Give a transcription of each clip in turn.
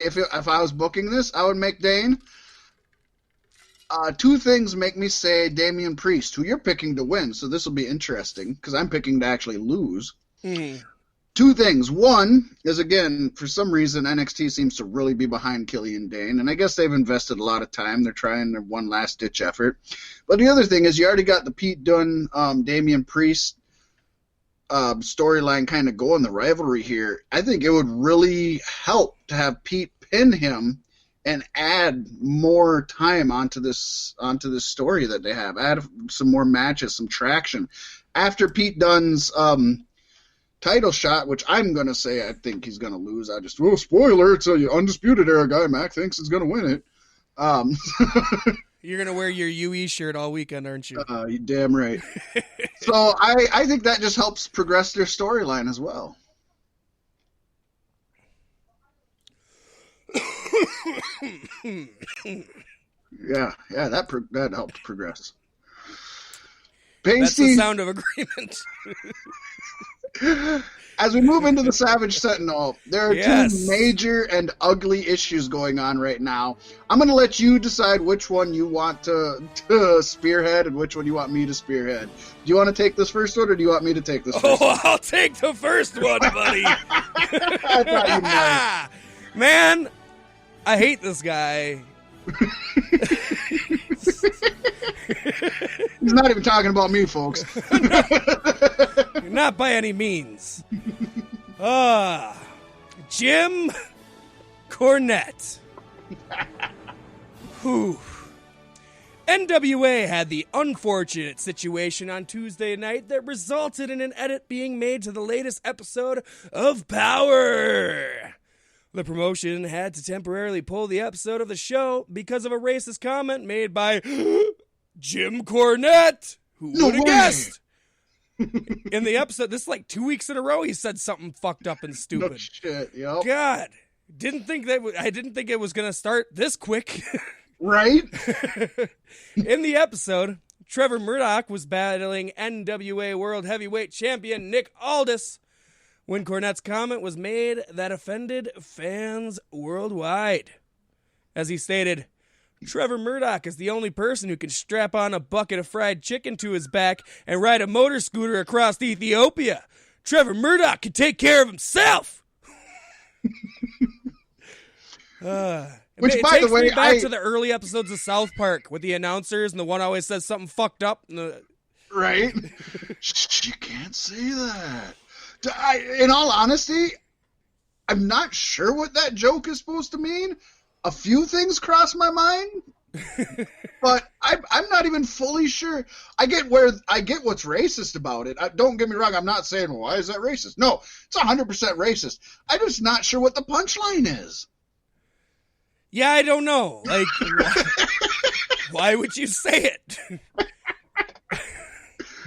if I was booking this, I would make Dane. Two things make me say Damian Priest, who you're picking to win, so this will be interesting, because I'm picking to actually lose. Two things. One is, again, for some reason, NXT seems to really be behind Killian Dane, and I guess they've invested a lot of time. They're trying their one last-ditch effort. But the other thing is you already got the Pete Dunne, Damian Priest storyline kind of going, the rivalry here. I think it would really help to have Pete pin him and add more time onto this story that they have. Add some more matches, some traction. After Pete Dunne's title shot, which I'm going to say I think he's going to lose. Spoiler, it's an Undisputed Era guy. Mac thinks he's going to win it. You're going to wear your UE shirt all weekend, aren't you? You're damn right. So I think that just helps progress their storyline as well. Yeah, that helped progress. Paystee, that's the sound of agreement. As we move into the Savage Sentinel, there are two major and ugly issues going on right now. I'm going to let you decide which one you want to spearhead and which one you want me to spearhead. Do you want to take this first one, or do you want me to take this first one? I'll take the first one, buddy. I thought you might. Man, I hate this guy. He's not even talking about me, folks. Not by any means. Jim Cornette. Whew. NWA had the unfortunate situation on Tuesday night that resulted in an edit being made to the latest episode of Power. The promotion had to temporarily pull the episode of the show because of a racist comment made by Jim Cornette. Who would have guessed? In the episode, this is like 2 weeks in a row, he said something fucked up and stupid. No shit, yep. God, I didn't think it was going to start this quick. Right? In the episode, Trevor Murdoch was battling NWA World Heavyweight Champion Nick Aldis when Cornette's comment was made that offended fans worldwide. As he stated, Trevor Murdoch is the only person who can strap on a bucket of fried chicken to his back and ride a motor scooter across Ethiopia. Trevor Murdoch can take care of himself. Which, by the way, me back to the early episodes of South Park with the announcers, and the one always says something fucked up. Right? You can't say that. In all honesty, I'm not sure what that joke is supposed to mean. A few things cross my mind, but I'm not even fully sure. I get what's racist about it. Don't get me wrong. I'm not saying, well, why is that racist? No, it's 100% racist. I'm just not sure what the punchline is. Yeah, I don't know. Like, why would you say it?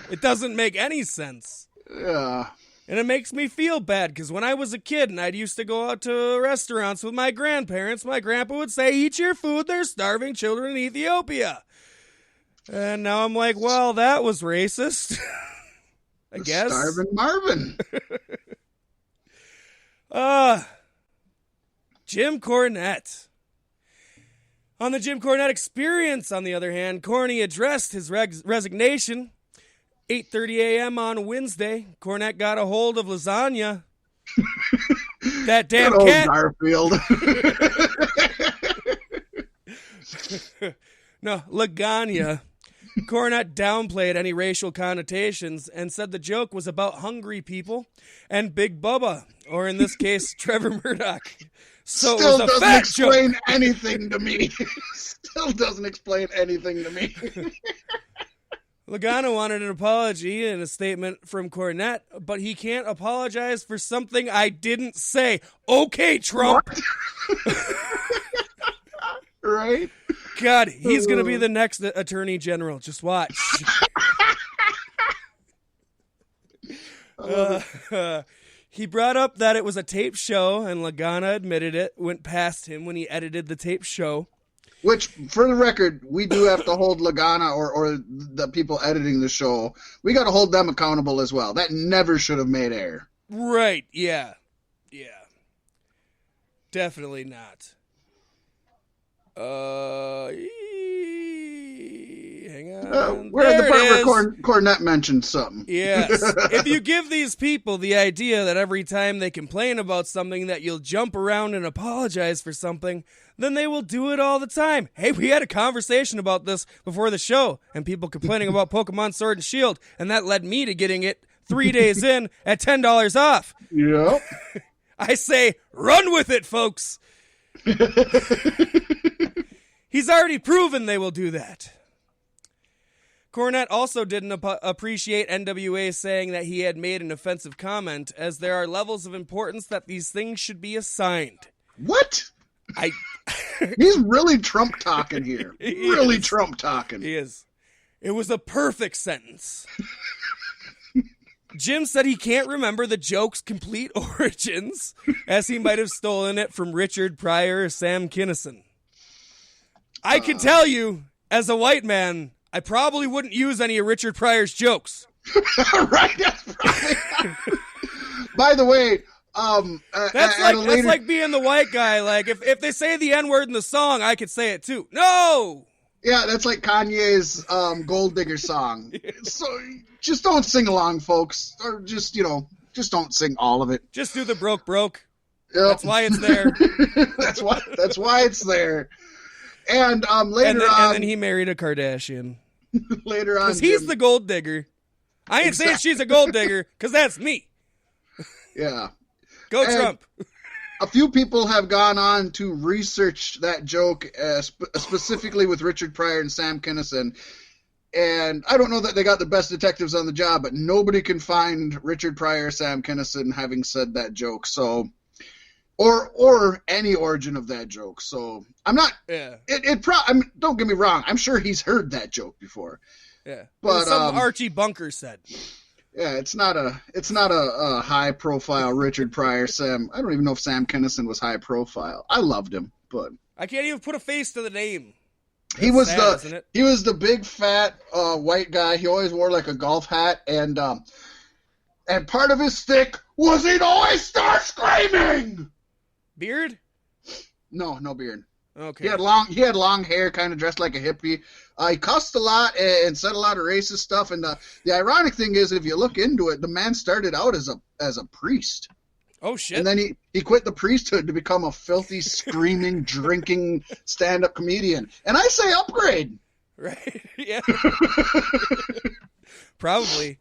It doesn't make any sense. Yeah. And it makes me feel bad, because when I was a kid and I'd used to go out to restaurants with my grandparents, my grandpa would say, eat your food, there's starving children in Ethiopia. And now I'm like, well, that was racist. I guess. Starving Marvin. Jim Cornette. On the Jim Cornette Experience, on the other hand, Corny addressed his resignation. 8:30 a.m. on Wednesday, Cornette got a hold of lasagna. That damn cat. Garfield. No, lasagna. Cornette downplayed any racial connotations and said the joke was about hungry people and Big Bubba, or in this case, Trevor Murdoch. So Still it was a doesn't fat explain joke. anything to me. Still doesn't explain anything to me. Logano wanted an apology and a statement from Cornette, but he can't apologize for something I didn't say. Okay, Trump. Right? God, he's going to be the next attorney general. Just watch. He brought up that it was a tape show, and Lagana admitted it went past him when he edited the tape show. Which, for the record, we do have to hold Lagana or the people editing the show. We got to hold them accountable as well. That never should have made air. Right, yeah. Definitely not. Hang on. We're at the part where Cornette mentioned something. Yes. If you give these people the idea that every time they complain about something that you'll jump around and apologize for something, then they will do it all the time. Hey, we had a conversation about this before the show, and people complaining about Pokemon Sword and Shield, and that led me to getting it 3 days in at $10 off. Yep. I say, run with it, folks. He's already proven they will do that. Cornette also didn't appreciate NWA saying that he had made an offensive comment, as there are levels of importance that these things should be assigned. What? He's really Trump talking here. Really Trump talking. He is. It was a perfect sentence. Jim said he can't remember the joke's complete origins, as he might have stolen it from Richard Pryor or Sam Kinison. I can tell you, as a white man, I probably wouldn't use any of Richard Pryor's jokes. Right? That's probably... By the way, that's like being the white guy. Like, if they say the N-word in the song, I could say it too. No! Yeah, that's like Kanye's Gold Digger song. So just don't sing along, folks. Or just don't sing all of it. Just do the broke. Yep. That's why it's there. That's why it's there. And later on... And then he married a Kardashian. Later on... Because he's the gold digger. I ain't saying she's a gold digger, because that's me. Yeah. Go Trump. A few people have gone on to research that joke, specifically with Richard Pryor and Sam Kinison. And I don't know that they got the best detectives on the job, but nobody can find Richard Pryor or Sam Kinison having said that joke. So... Or any origin of that joke. So I'm not. Yeah. Don't get me wrong. I'm sure he's heard that joke before. Yeah. But some Archie Bunker said. Yeah, it's not a high profile Richard Pryor Sam. I don't even know if Sam Kinison was high profile. I loved him, but I can't even put a face to the name. He was the big fat white guy. He always wore like a golf hat, and part of his stick was he'd always start screaming. Beard? No beard. Okay. He had long hair, kind of dressed like a hippie. He cussed a lot and said a lot of racist stuff. And the ironic thing is, if you look into it, the man started out as a priest. Oh shit! And then he quit the priesthood to become a filthy, screaming, drinking stand-up comedian. And I say upgrade. Right? Yeah. Probably.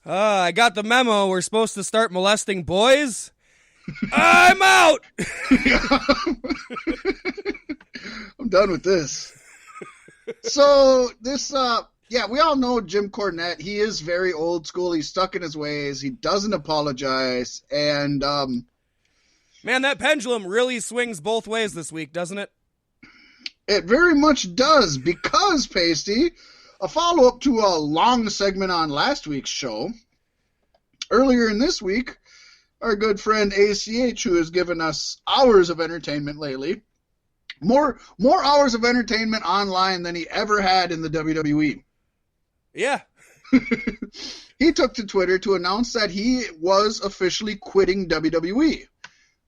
I got the memo. We're supposed to start molesting boys. I'm out. I'm done with this. So this, we all know Jim Cornette. He is very old school. He's stuck in his ways. He doesn't apologize. And man, that pendulum really swings both ways this week, doesn't it? It very much does, because Paystee, a follow-up to a long segment on last week's show. Earlier in this week, our good friend ACH, who has given us hours of entertainment lately, more hours of entertainment online than he ever had in the WWE. Yeah. He took to Twitter to announce that he was officially quitting WWE,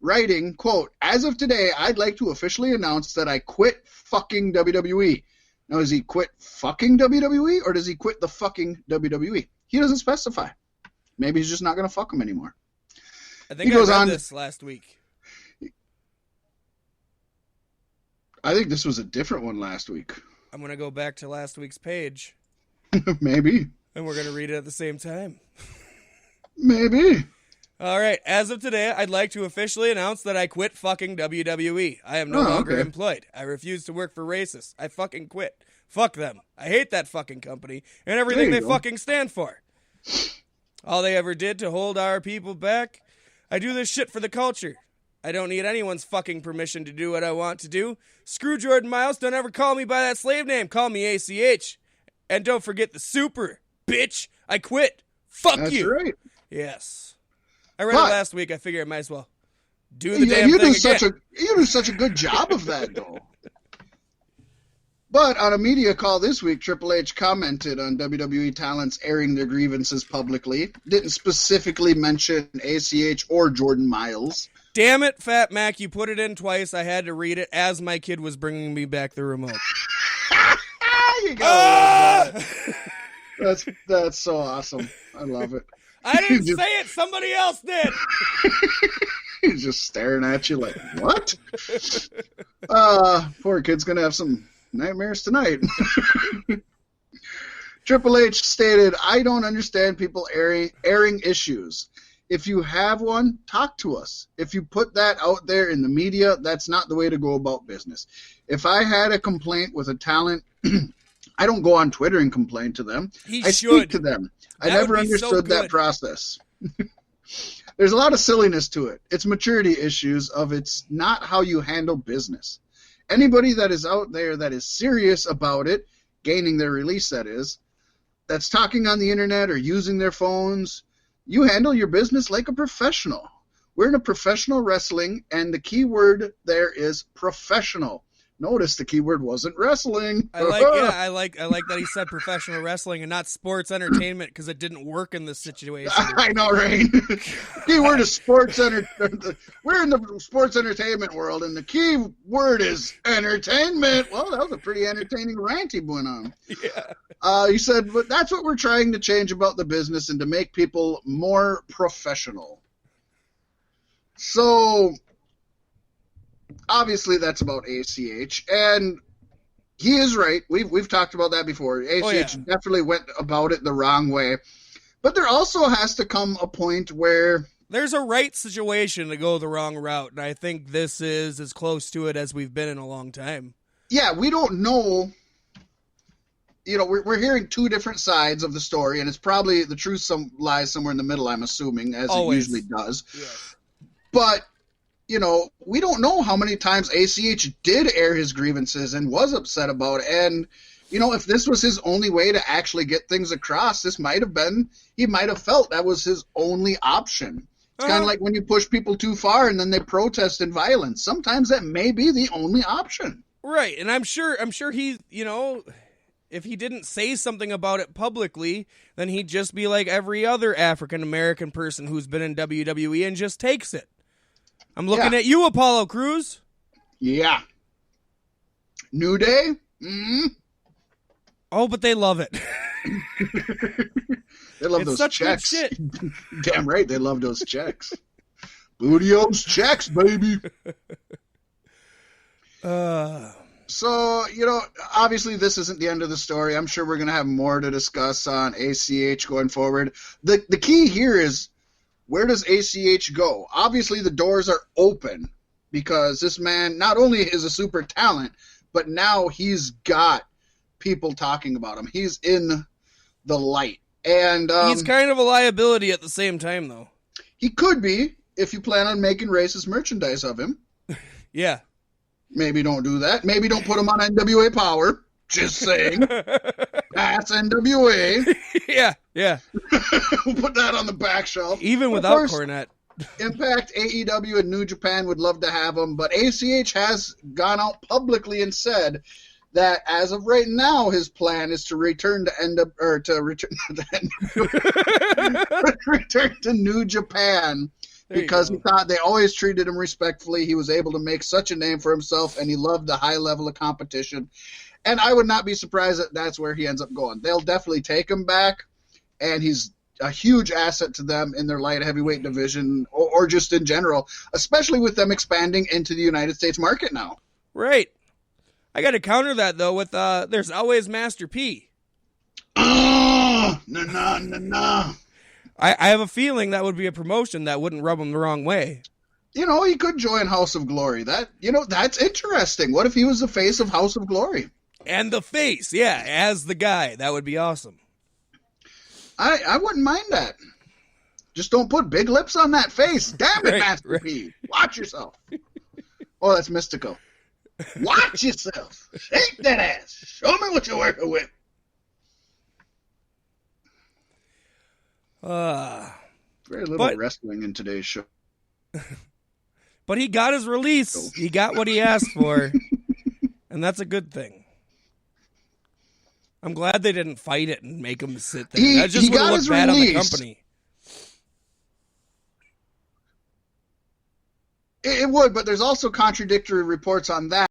writing, quote, "As of today, I'd like to officially announce that I quit fucking WWE." Now, does he quit fucking WWE, or does he quit the fucking WWE? He doesn't specify. Maybe he's just not going to fuck him anymore. I think I read this last week. I think this was a different one last week. I'm going to go back to last week's page. Maybe. And we're going to read it at the same time. Maybe. All right. As of today, I'd like to officially announce that I quit fucking WWE. I am no longer employed. I refuse to work for racists. I fucking quit. Fuck them. I hate that fucking company and everything they fucking stand for. All they ever did to hold our people back. I do this shit for the culture. I don't need anyone's fucking permission to do what I want to do. Screw Jordan Miles. Don't ever call me by that slave name. Call me ACH. And don't forget the super, bitch. I quit. Fuck you. That's right. Yes. I read it last week. I figure I might as well do the damn thing again. You do such a good job of that, though. But on a media call this week, Triple H commented on WWE talents airing their grievances publicly. Didn't specifically mention ACH or Jordan Miles. Damn it, Fat Mack, you put it in twice. I had to read it as my kid was bringing me back the remote. You gotta love that. That's so awesome. I love it. I didn't say it. Somebody else did. He's just staring at you like, what? Poor kid's going to have some nightmares tonight. Triple H stated, I don't understand people airing issues. If you have one, talk to us. If you put that out there in the media, that's not the way to go about business. If I had a complaint with a talent, I don't go on Twitter and complain to them. I speak to them. I never understood that process. There's a lot of silliness to it. It's maturity issues of it's not how you handle business. Anybody that is out there that is serious about it, gaining their release that is, that's talking on the internet or using their phones, you handle your business like a professional. We're in a professional wrestling, and the key word there is professional. Notice the key word wasn't wrestling. I like that he said professional wrestling and not sports entertainment because it didn't work in this situation. I know, right? Key word is sports We're in the sports entertainment world, and the key word is entertainment. Well, that was a pretty entertaining rant he went on. Yeah. He said, but that's what we're trying to change about the business and to make people more professional. So obviously that's about ACH, and he is right. We've talked about that before. ACH definitely went about it the wrong way, but there also has to come a point where there's a right situation to go the wrong route, and I think this is as close to it as we've been in a long time. Yeah, we don't know. You know, we're hearing two different sides of the story, and it's probably the truth lies somewhere in the middle, I'm assuming, as Always. It usually does. Yes. But you know, we don't know how many times ACH did air his grievances and was upset about it. And, you know, if this was his only way to actually get things across, he might have felt that was his only option. It's kind of like when you push people too far and then they protest in violence. Sometimes that may be the only option. Right. And I'm sure he, you know, if he didn't say something about it publicly, then he'd just be like every other African-American person who's been in WWE and just takes it. I'm looking at you, Apollo Crews. Yeah. New Day? Mm-hmm. Oh, but they love it. They love those checks. Shit. Damn right, they love those checks. Booty-O's checks, baby. So, you know, obviously this isn't the end of the story. I'm sure we're going to have more to discuss on ACH going forward. The key here is, where does ACH go? Obviously, the doors are open because this man not only is a super talent, but now he's got people talking about him. He's in the light. And he's kind of a liability at the same time, though. He could be if you plan on making racist merchandise of him. Yeah. Maybe don't do that. Maybe don't put him on NWA Power. Just saying. That's NWA. Yeah. We'll put that on the back shelf. Even without Cornette. Impact, AEW, and New Japan would love to have him, but ACH has gone out publicly and said that as of right now, his plan is to return to return to New Japan. Because he thought they always treated him respectfully. He was able to make such a name for himself, and he loved the high level of competition. And I would not be surprised that that's where he ends up going. They'll definitely take him back, and he's a huge asset to them in their light heavyweight division or just in general, especially with them expanding into the United States market now. Right. I got to counter that, though, with there's always Master P. No. I have a feeling that would be a promotion that wouldn't rub him the wrong way. You know, he could join House of Glory. That's interesting. What if he was the face of House of Glory? And the face, yeah, as the guy. That would be awesome. I wouldn't mind that. Just don't put big lips on that face. Damn it, right, Master P. Watch yourself. Oh, that's mystical. Watch yourself. Shake that ass. Show me what you're working with. Very little wrestling in today's show. But he got his release. He got what he asked for. And that's a good thing. I'm glad they didn't fight it and make him sit there. That just would have looked bad on the company. It would, but there's also contradictory reports on that.